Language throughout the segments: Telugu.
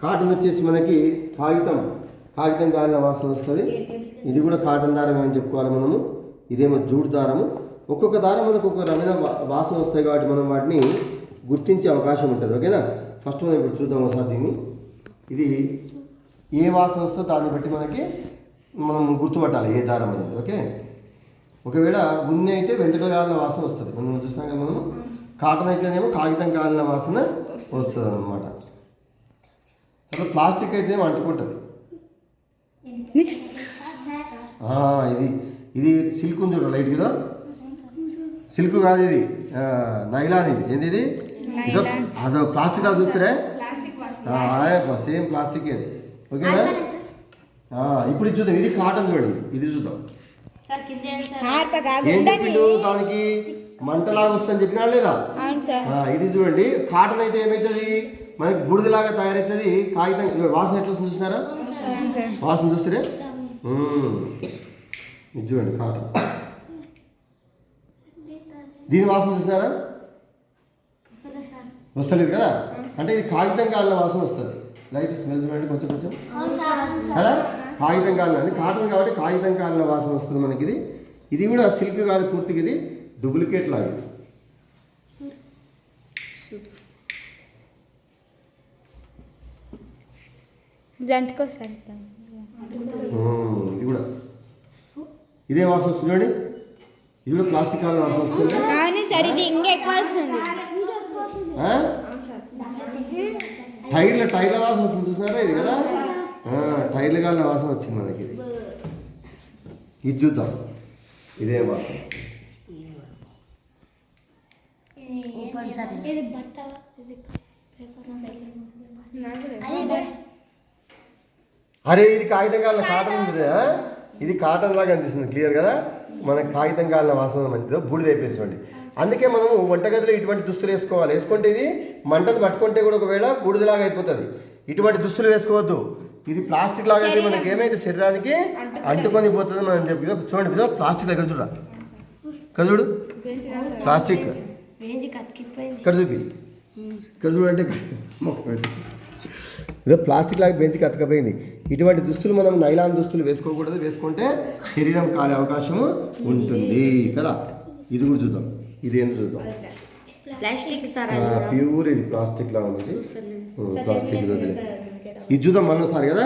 కాటన్ వచ్చేసి మనకి కాగితం కాలిన వాసన వస్తుంది. ఇది కూడా కాటన్ దారం అని చెప్పుకోవాలి మనము. ఇదేమో జూట్ దారము. ఒక్కొక్క దారం మనకు ఒక రకమైన వాసన వస్తాయి కాబట్టి మనం వాటిని గుర్తించే అవకాశం ఉంటుంది. ఓకేనా? ఫస్ట్ మనం ఇప్పుడు చూద్దాం ఒకసారి దీన్ని. ఇది ఏ వాసన వస్తుందో దాన్ని బట్టి మనం గుర్తుపట్టాలి ఏ దారం అనేది. ఓకే, ఒకవేళ ఉన్ని అయితే వెంట్రుకలు కాలిన వాసన వస్తుంది. మనం చూసినాం కదా, మనము కాటన్ అయితేనేమో కాగితం కాలిన వాసన వస్తుంది అన్నమాట. తర్వాత ప్లాస్టిక్ అయితేనేమో అంటుకుంటుంది. ఇది సిల్క్ ఉంది చూడ, లైట్ కదా, సిల్క్ కాదు ఇది, నైలాన్. ఇది ఏంది? ఇది ఇదో అదో ప్లాస్టిక్ అది చూస్తారే, సేమ్ ప్లాస్టిక్ అది. ఓకేనా? ఇప్పుడు ఇది చూద్దాం. ఇది కాటన్ చూడండి, ఇది చూద్దాం. ఏం చెప్పిండు? దానికి మంటలాగా వస్తుందని చెప్పినా లేదా? ఇది చూడండి, కాటన్ అయితే ఏమవుతుంది, మనకి బుడిదలాగా తయారవుతుంది. కాగితం వాసన ఎట్లా వస్తుంది చూసినారా? వాసన చూస్తారే, ఇది చూడండి కాటన్. దీని వాసన చూసినారా? వస్తలేదు కదా, అంటే ఇది కాగితం కాలిన వాసన వస్తుంది. లైట్ స్మెల్ చూడండి కొంచెం కదా, కాగితం కాలిన. అది కాటన్ కాబట్టి కాగితం కాలిన వాసన వస్తుంది మనకి. ఇది కూడా సిల్క్ కాదు పూర్తిగా, ఇది డూప్లికేట్ లాగా. ఇది కూడా ఇదే వాసన వస్తుంది చూడండి. ఇది కూడా ప్లాస్టిక్ కాలిన వాసన వస్తుంది. టైర్ల వాసన వస్తుంది చూసినారా? ఇది కదా, టైర్లు కాలిన వాసన వచ్చింది మనకి. ఇది చూద్దాం, ఇదే వాసన. అరే ఇది కాగితం కాలిన కాటన్ ఉంది. ఇది కాటన్ లాగా అనిపిస్తుంది క్లియర్ కదా. మనకి కాగితం కాలిన వాసన మంచిదో బూడిద అయిపోయింది. అందుకే మనము వంటగదిలో ఇటువంటి దుస్తులు వేసుకోవాలి. వేసుకుంటే ఇది మంటలు పట్టుకుంటే కూడా ఒకవేళ బూడిదలాగా అయిపోతుంది. ఇటువంటి దుస్తులు వేసుకోవద్దు. ఇది ప్లాస్టిక్ లాగా అయితే మనకి ఏమైతే శరీరానికి అంటుకొని పోతుంది మనం చెప్పి. చూడండి, ఇదో ప్లాస్టిక్ ఇక్కడ చూడ, ఇక్కడ చూడు ప్లాస్టిక్, ఇక్కడ చూపి, ఇక్కడ చూడంటే ఇదో ప్లాస్టిక్ లాగా బెంచ్కి అతకపోయింది. ఇటువంటి దుస్తులు మనం నైలాన్ దుస్తులు వేసుకోకూడదు. వేసుకుంటే శరీరం కాలే అవకాశము ఉంటుంది కదా. ఇది కూడా చూద్దాం, ఇది ఏంటి చూద్దాం. ప్యూర్ ఇది ప్లాస్టిక్ లాగా ఉంది. ప్లాస్టిక్ ఇది చూద్దాం మళ్ళీసారి కదా.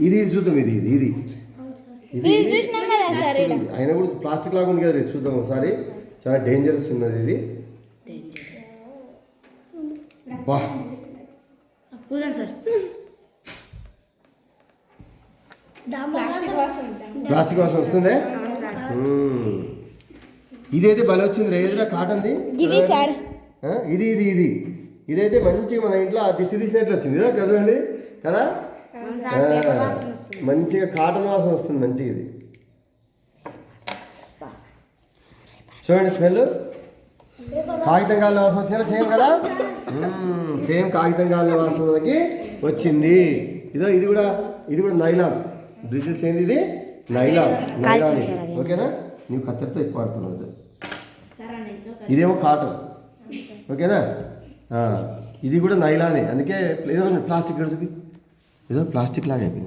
ఇది చూద్దాం. ఇది అయినా కూడా ప్లాస్టిక్ లాగా ఉంది కదా. ఇది చూద్దాం ఒకసారి. చాలా డేంజరస్ ఉన్నది ఇది. బా ప్లాస్టిక్ వాసన వస్తుంది. ఇదైతే భలే వచ్చింది రేదురా కాటన్ది. ఇది ఇదైతే మంచిగా మన ఇంట్లో దిష్టి తీసినట్లు వచ్చింది కదా. చూడండి కదా, మంచిగా కాటన్ వాసన వస్తుంది మంచిగా. ఇది చూడండి స్మెల్, కాగితం కాలిన వాసన వచ్చిందా? సేమ్ కదా, సేమ్ కాగితం కాలిన వాసన మనకి వచ్చింది. ఇది కూడా నైలాన్. బ్రిటిష్ ఏంది? ఇది నైలాన్. ఓకేనా? నువ్వు కత్తెరతో ఎక్కువ ఆడుతున్నావు. ఇదేమో కాటన్. ఓకేనా? ఇది కూడా నైలానే. అందుకే ఏదో ప్లాస్టిక్ చూపి, ఏదో ప్లాస్టిక్ లాగా అయిపోయింది.